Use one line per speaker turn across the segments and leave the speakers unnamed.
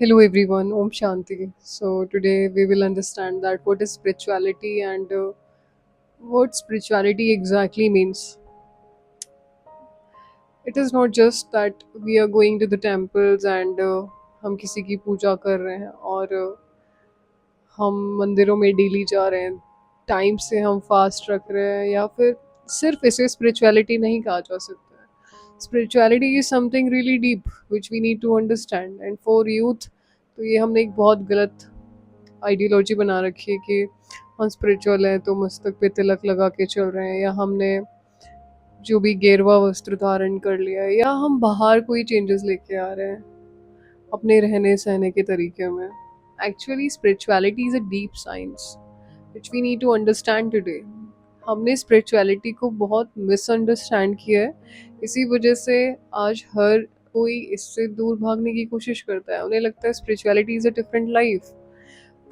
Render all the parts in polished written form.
Hello everyone, Om Shanti. So today we will understand that what is spirituality and what spirituality exactly means. It is not just that we are going to the temples and हम किसी की पूजा कर रहे हैं और हम मंदिरों में डेली जा रहे हैं, टाइम से हम फास्ट रख रहे हैं या फिर सिर्फ इसे स्पिरिचुअलिटी नहीं कहा जा सकता है. Spirituality is something really deep which we need to understand and for youth तो ये हमने एक बहुत गलत आइडियोलॉजी बना रखी है कि हम स्पिरिचुअल हैं तो मस्तक पे तिलक लगा के चल रहे हैं या हमने जो भी गेरुआ वस्त्र धारण कर लिया है या हम बाहर कोई चेंजेस लेके आ रहे हैं अपने रहने सहने के तरीके में. Actually spirituality is a deep science which we need to understand today. हमने स्पिरिचुअलिटी को बहुत मिसअंडरस्टैंड किया है. इसी वजह से आज हर कोई इससे दूर भागने की कोशिश करता है. उन्हें लगता है spirituality is a different life.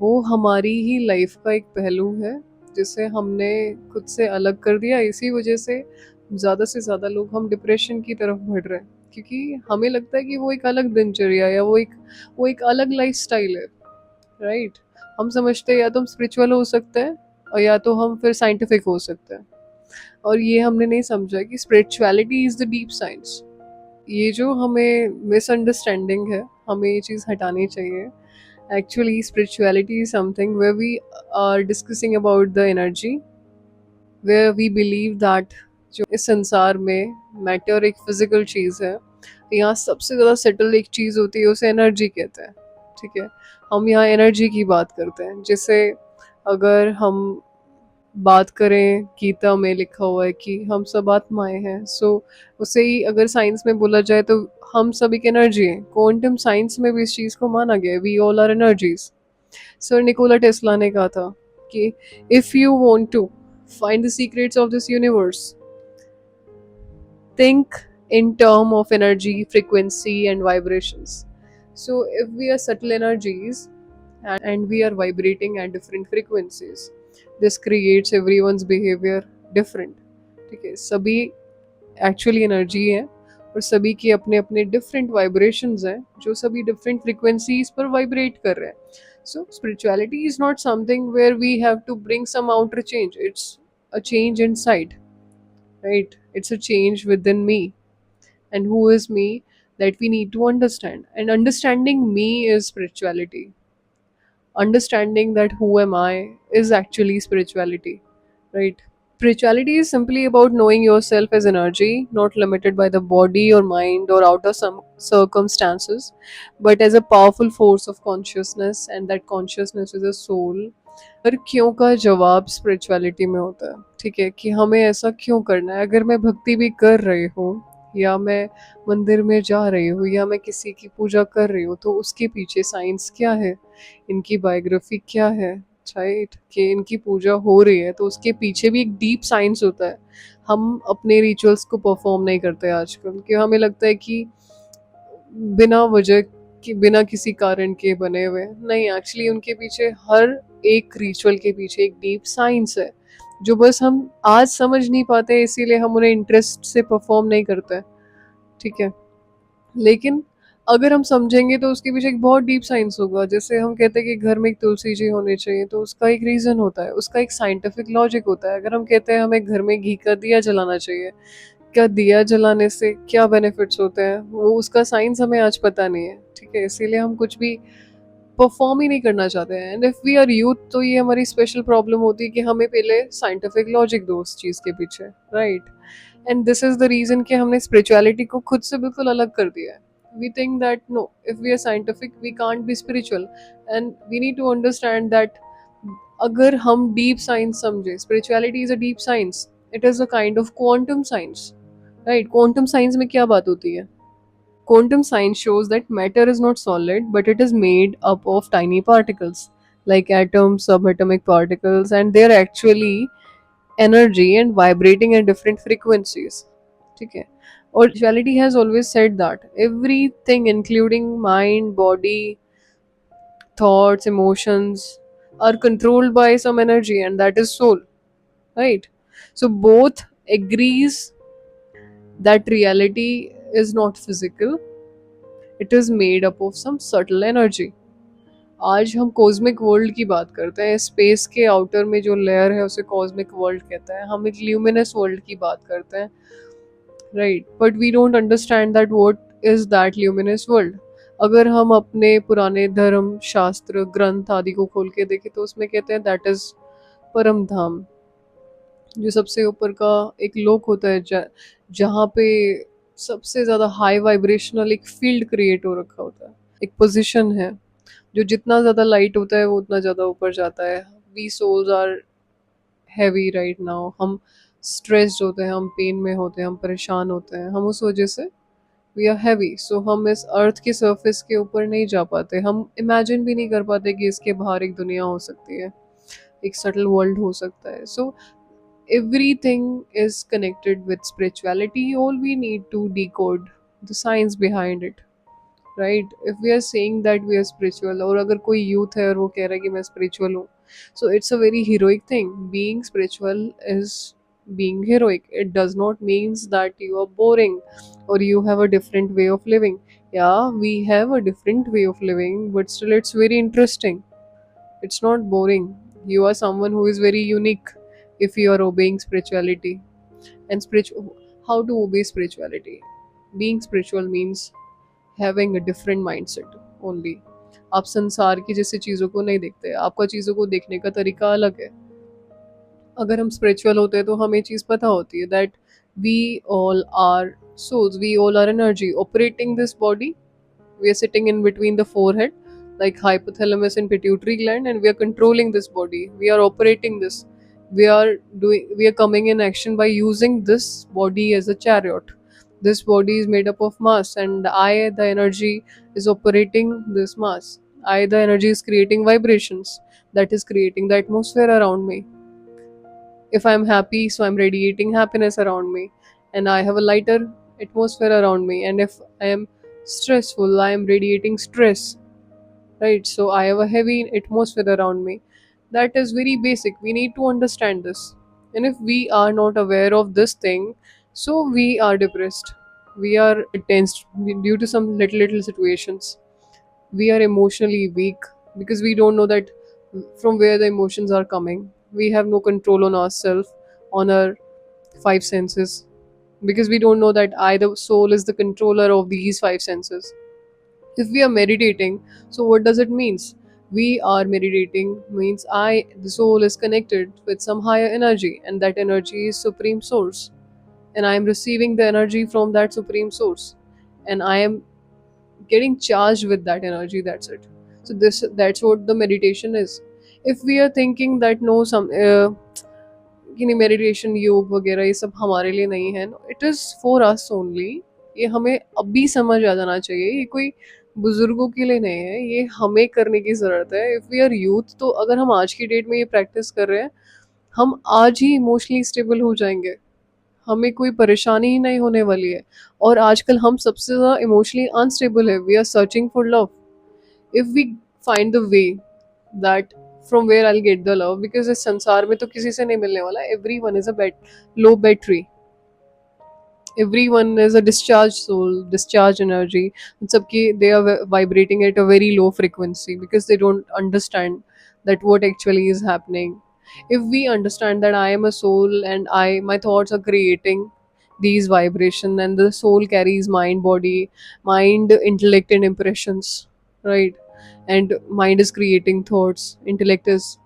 वो हमारी ही लाइफ का एक पहलू है जिसे हमने खुद से अलग कर दिया. इसी वजह से ज़्यादा लोग हम डिप्रेशन की तरफ बढ़ रहे हैं क्योंकि हमें लगता है कि वो एक अलग दिनचर्या या वो एक अलग लाइफ स्टाइल है. राइट. हम समझते हैं या तो हम स्पिरिचुअल हो सकते हैं और या तो हम फिर साइंटिफिक हो सकते हैं. और ये हमने नहीं समझा कि spirituality is the deep science. ये जो हमें मिसअंडरस्टैंडिंग है हमें ये चीज़ हटानी चाहिए. Actually, spirituality is something where we are discussing about the energy, where we believe that जो इस संसार में मैटर एक फिजिकल चीज़ है. यहाँ सबसे ज़्यादा सेटल एक चीज़ होती है उसे एनर्जी कहते हैं. ठीक है. हम यहाँ एनर्जी की बात करते हैं जिसे अगर हम बात करें गीता में लिखा हुआ है कि हम सब आत्माएं हैं. उसे ही अगर साइंस में बोला जाए तो हम सब एक एनर्जी हैं. क्वांटम साइंस में भी इस चीज़ को माना गया है. We all are energies. Sir Nikola Tesla ने कहा था कि if you want to find the secrets of this universe think in term of energy, frequency and vibrations. So if we are subtle energies and we are vibrating at different frequencies, this creates everyone's behavior different. ठीक है. सभी actually energy है और सभी की अपने अपने different vibrations हैं जो सभी डिफरेंट फ्रिक्वेंसीज पर वाइब्रेट कर रहे हैं. So spirituality is not something where we have to bring some outer change. It's a change inside. Right. It's a change within me. And who is me that we need to understand. And understanding me is spirituality. Understanding that who am I is actually spirituality. Right. Spirituality is simply about knowing yourself as energy, not limited by the body or mind or outer some circumstances, but as a powerful force of consciousness, and that consciousness is a soul. हर क्यों का जवाब spirituality में होता है. ठीक है. कि हमें ऐसा क्यों करना है. अगर मैं भक्ति भी कर रही हूँ या मैं मंदिर में जा रही हूँ या मैं किसी की पूजा कर रही हूँ तो उसके पीछे साइंस क्या है, इनकी बायोग्राफी क्या है. राइट. कि इनकी पूजा हो रही है तो उसके पीछे भी एक डीप साइंस होता है. हम अपने रिचुअल्स को परफॉर्म नहीं करते आजकल कि हमें लगता है कि बिना वजह कि बिना किसी कारण के बने हुए नहीं. एक्चुअली उनके पीछे हर एक रिचुअल के पीछे एक डीप साइंस है जो बस हम आज समझ नहीं पाते इसीलिए हम उन्हें इंटरेस्ट से परफॉर्म नहीं करते. ठीक है. लेकिन अगर हम समझेंगे तो उसके पीछे एक बहुत डीप साइंस होगा. जैसे हम कहते हैं कि घर में एक तुलसी जी होने चाहिए तो उसका एक रीज़न होता है, उसका एक साइंटिफिक लॉजिक होता है. अगर हम कहते हैं हमें घर में घी का दिया जलाना चाहिए, क्या दिया जलाने से क्या बेनिफिट्स होते हैं वो उसका साइंस हमें आज पता नहीं है. ठीक है. इसीलिए हम कुछ भी परफॉर्म ही नहीं करना चाहते हैं. And if we are youth तो ये हमारी स्पेशल प्रॉब्लम होती है कि हमें पहले साइंटिफिक लॉजिक दो उस चीज़ के पीछे. Right. And this is the reason कि हमने स्पिरिचुअलिटी को खुद से बिल्कुल अलग कर दिया है. We think that no, if we are scientific we can't be spiritual. And we need to understand that अगर हम डीप साइंस समझे, spirituality is a deep science. It is a kind of quantum science. Right. Quantum science में क्या बात होती है. Quantum science shows that matter is not solid, but it is made up of tiny particles like atoms, subatomic particles, and they are actually energy and vibrating at different frequencies. ठीक है. और spirituality has always said that everything, including mind, body, thoughts, emotions, are controlled by some energy, and that is soul. Right. So both agrees that reality is not physical. It is made up of some subtle energy. आज हम cosmic world की बात करते हैं, space के outer में जो layer है उसे कॉस्मिक वर्ल्ड कहते हैं। हम एक ल्यूमिनस वर्ल्ड की बात करते हैं, right, but we don't understand that what is that luminous world. अगर हम अपने पुराने धर्म शास्त्र ग्रंथ आदि को खोल के देखें तो उसमें कहते हैं दैट इज परम धाम, जो सबसे ऊपर का एक लोक होता है, जहाँ पे सबसे ज्यादा हाई वाइब्रेशनल एक फील्ड क्रिएट हो रखा होता है, एक पोजीशन है जो जितना ज्यादा लाइट होता है वो उतना ज्यादा ऊपर जाता है। We souls are heavy right now, हम स्ट्रेस्ड होते हैं, हम पेन में होते हैं, हम परेशान होते हैं, हम उस वजह से वी आर हैवी। सो हम इस अर्थ की सरफेस के ऊपर नहीं जा पाते, हम इमेजिन भी नहीं कर पाते कि इसके बाहर एक दुनिया हो सकती है, एक सटल वर्ल्ड हो सकता है। सो everything is connected with spirituality, all we need to decode the science behind it, right? If we are saying that we are spiritual, और अगर कोई youth है और वो कह रहा है कि मैं spiritual हूँ, so it's a very heroic thing. Being spiritual is being heroic. It does not means that you are boring or you have a different way of living. Yeah, we have a different way of living, but still it's very interesting. It's not boring. You are someone who is very unique if you are obeying spirituality. And spiritual, how to obey spirituality? Being spiritual means having a different mindset only. आप संसार की जैसे चीज़ों को नहीं देखते, आपका चीज़ों को देखने का तरीका अलग है। अगर हम स्पिरिचुअल होते हैं तो हमें चीज़ पता होती है that we all are souls, we all are energy operating this body. We are sitting in between the forehead, like hypothalamus and pituitary gland, and we are controlling this body. We are operating this. We are coming in action by using this body as a chariot. This body is made up of mass, and I, the energy, is operating this mass. I, the energy, is creating vibrations that is creating the atmosphere around me. If I'm happy, so I'm radiating happiness around me, and I have a lighter atmosphere around me. And if I am stressful, I am radiating stress, right? So I have a heavy atmosphere around me. That is very basic. We need to understand this. And if we are not aware of this thing, so we are depressed. We are tensed due to some little situations. We are emotionally weak because we don't know that from where the emotions are coming. We have no control on ourselves, on our five senses, because we don't know that I, the soul, is the controller of these five senses. If we are meditating, so what does it means? We are meditating means I, the soul, is connected with some higher energy, and that energy is supreme source, and I am receiving the energy from that supreme source, and I am getting charged with that energy. That's it. So that's what the meditation is. If we are thinking that no, some कि नहीं, meditation योग वगैरह ये सब हमारे लिए नहीं है, it is for us only. ये हमें अभी समझ आ जाना चाहिए, ये कोई बुजुर्गों के लिए नहीं है, ये हमें करने की ज़रूरत है। इफ़ वी आर यूथ, तो अगर हम आज की डेट में ये प्रैक्टिस कर रहे हैं, हम आज ही इमोशनली स्टेबल हो जाएंगे, हमें कोई परेशानी ही नहीं होने वाली है। और आजकल हम सबसे ज़्यादा इमोशनली अनस्टेबल है, we are searching for love. If we find the way that from where I get the love, because इस संसार में तो किसी से नहीं मिलने वाला, every one is a low battery, everyone is a discharged soul, discharged energy. सबकी they are vibrating at a very low frequency because they don't understand that what actually is happening. If we understand that I am a soul and my thoughts are creating these vibration, and the soul carries mind, body, mind, intellect and impressions, right? And mind is creating thoughts, intellect is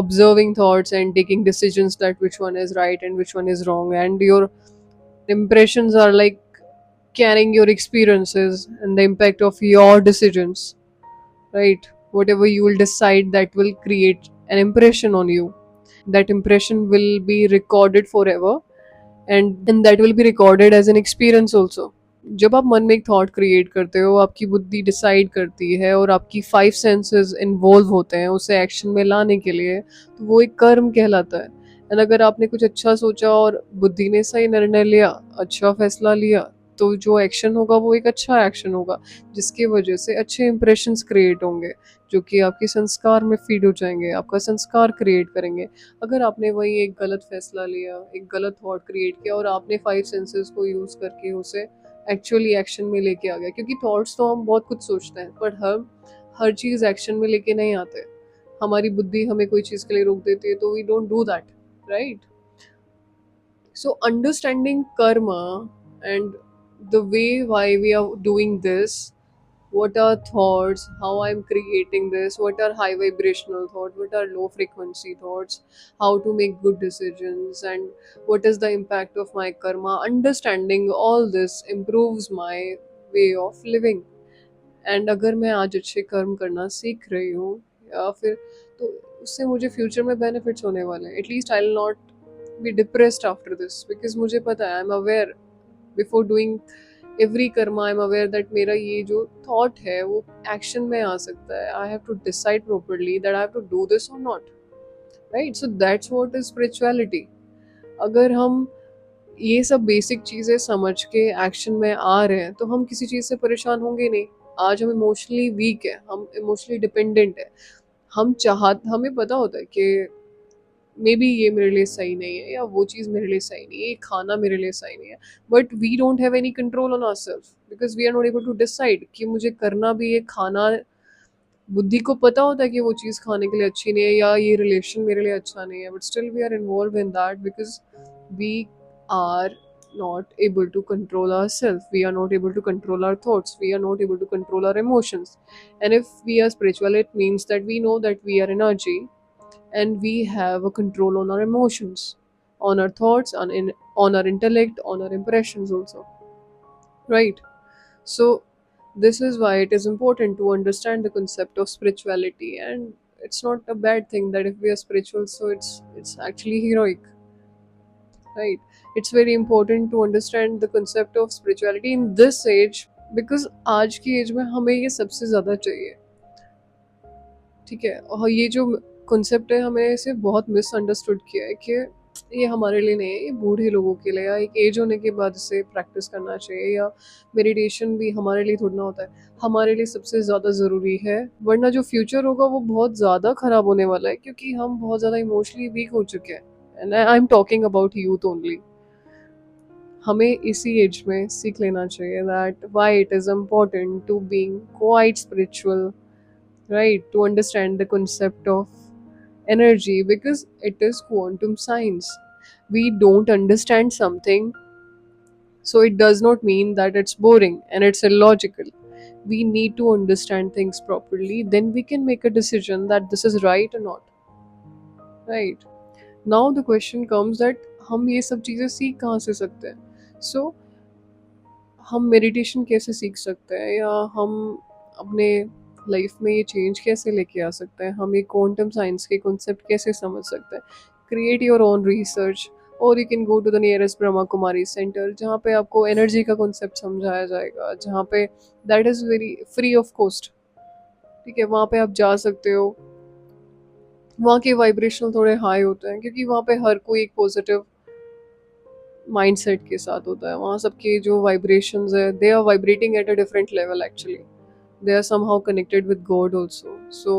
observing thoughts and taking decisions that which one is right and which one is wrong, and your impressions are like carrying your experiences and the impact of your decisions, right? Whatever you will decide, that will create an impression on you. That impression will be recorded forever, and that will be recorded as an experience also. जब आप मन में एक thought create करते हो, आपकी बुद्धि decide करती है और आपकी फाइव सेंसेस इन्वॉल्व होते हैं उसे एक्शन में लाने के लिए, तो वो एक कर्म कहलाता है। एंड अगर आपने कुछ अच्छा सोचा और बुद्धि ने सही निर्णय लिया, अच्छा फैसला लिया, तो जो एक्शन होगा वो एक अच्छा एक्शन होगा, जिसकी वजह से अच्छे इंप्रेशंस क्रिएट होंगे, जो कि आपके संस्कार में फीड हो जाएंगे, आपका संस्कार क्रिएट करेंगे। अगर आपने वही एक गलत फैसला लिया, एक गलत थॉट क्रिएट किया और आपने फाइव सेंसेस को यूज़ करके उसे एक्चुअली एक्शन में लेके आ गया, क्योंकि थॉट्स तो हम बहुत कुछ सोचते हैं पर हम हर चीज़ एक्शन में लेके नहीं आते। हमारी बुद्धि हमें कोई चीज़ के लिए रोक देती है, तो we don't do that, right? So understanding karma and the way why we are doing this, what are thoughts, how I'm creating this, what are high vibrational thoughts, what are low frequency thoughts, how to make good decisions, and what is the impact of my karma. Understanding all this improves my way of living. And अगर मैं आज अच्छे कर्म करना सीख रही हूँ या फिर, तो उससे मुझे फ्यूचर में बेनिफिट्स होने वाले हैं। At least I will not be depressed after this, because मुझे पता है, I am aware before doing every Karma, I am aware that मेरा ये जो थॉट है वो एक्शन में आ सकता है। I have to decide properly that I have to do this और not, right? So that's what is spirituality. अगर हम ये सब बेसिक चीज़ें समझ के एक्शन में आ रहे हैं तो हम किसी चीज़ से परेशान होंगे नहीं। आज हम इमोशनली वीक है, हम इमोशनली डिपेंडेंट है, हमें पता होता है कि मे बी ये मेरे लिए सही नहीं है या वो चीज़ मेरे लिए सही नहीं है, ये खाना मेरे लिए सही नहीं है, but we don't have any control on ourself because we are not able to decide कि मुझे करना भी है खाना। बुद्धि को पता होता है कि वो चीज़ खाने के लिए अच्छी नहीं है या ये रिलेशन मेरे लिए अच्छा नहीं है, but still we are involved in that because we are not able to control ourselves, we are not able to control our thoughts, we are not able to control our emotions. And if we are spiritual, it means that we know that we are energy and we have a control on our emotions, on our thoughts, on our intellect, on our impressions also, right? So this is why it is important to understand the concept of spirituality, and it's not a bad thing that if we are spiritual, so it's actually heroic, right? It's very important to understand the concept of spirituality in this age, because आज की as में हमें ये सबसे ज़्यादा चाहिए, ठीक है? और ये जो कॉन्सेप्ट है हमें इसे बहुत मिसअंडरस्टूड किया है कि ये हमारे लिए नहीं है, ये बूढ़े लोगों के लिए, या एक एज होने के बाद इसे प्रैक्टिस करना चाहिए, या मेडिटेशन भी हमारे लिए थोड़ा ना होता है। हमारे लिए सबसे ज़्यादा ज़रूरी है, वरना जो फ्यूचर होगा वो बहुत ज़्यादा ख़राब होने वाला है, क्योंकि हम बहुत ज़्यादा इमोशनली वीक हो चुके हैं। And I am talking about youth only. हमें इसी एज में सीख लेना चाहिए that why it is important to being quite spiritual, right? To understand the concept of energy, because it is quantum science. We don't understand something, so it does not mean that it's boring and it's illogical. We need to understand things properly, then we can make a decision that this is right or not, right? Now the question comes that हम ये सब चीज़ें सीख कहाँ से सकते हैं? So हम मेडिटेशन कैसे सीख सकते हैं, या हम अपने लाइफ में ये चेंज कैसे लेके आ सकते हैं, हम ये क्वांटम साइंस के कॉन्सेप्ट कैसे समझ सकते हैं? क्रिएट योर ओन रिसर्च, और you can go to the nearest Brahma Kumari centre, जहाँ पे आपको एनर्जी का कॉन्सेप्ट समझाया जाएगा, जहाँ पे that is very free of cost, ठीक है? वहाँ पे आप जा सकते हो। वहाँ के वाइब्रेशन थोड़े हाई होते हैं, क्योंकि वहाँ पे हर कोई एक पॉजिटिव माइंडसेट के साथ होता है। वहाँ सबके जो वाइब्रेशंस है, they are vibrating at a different level actually. They are somehow connected with God also. So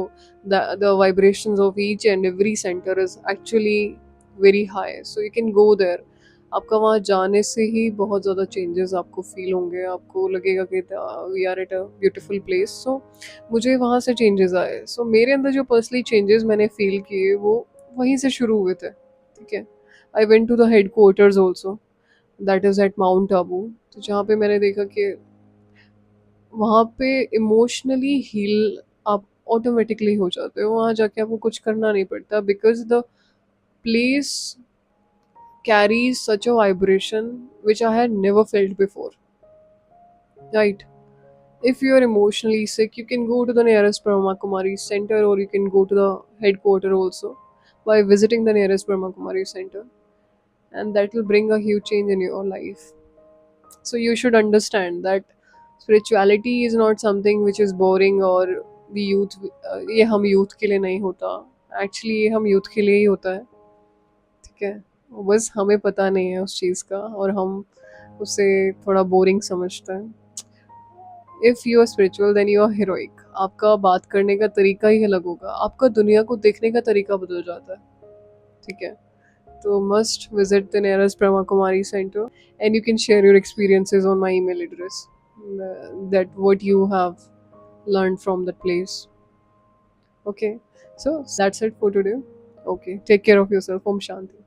the vibrations of each and every center is actually very high. So you can go there. आपका वहाँ जाने से ही बहुत ज़्यादा changes आपको feel होंगे, आपको लगेगा कि we are at a beautiful place. So मुझे वहाँ से चेंजेस आए। सो मेरे अंदर जो पर्सनली चेंजेस मैंने फील किए वो वहीं से शुरू हुए थे, ठीक है? I went to the headquarters also, that is at Mount Abu. तो जहाँ पे मैंने देखा कि वहाँ पे इमोशनली हील आप ऑटोमेटिकली हो जाते हो। वहाँ जाके आपको कुछ करना नहीं पड़ता, because the place carries such a vibration which I had never felt before, right? If you are emotionally sick, you can go to the nearest Brahma Kumari center, or you can go to the headquarter also by visiting the nearest Brahma Kumari center, and that will bring a huge change in your life. So you should understand that spirituality is not something which is boring, or the youth, ये हम youth के लिए नहीं होता। Actually ये हम youth के लिए ही होता है, ठीक है? बस हमें पता नहीं है उस चीज़ का, और हम उसे थोड़ा बोरिंग समझते हैं। If you are spiritual then you are heroic. आपका बात करने का तरीका ही अलग होगा, आपका दुनिया को देखने का तरीका बदल जाता है, ठीक है? So must visit the nearest Brahma Kumari center, and you can share your experiences on my email address. That what you have learned from that place. Okay, so that's it for today. Okay, take care of yourself. Om Shanti.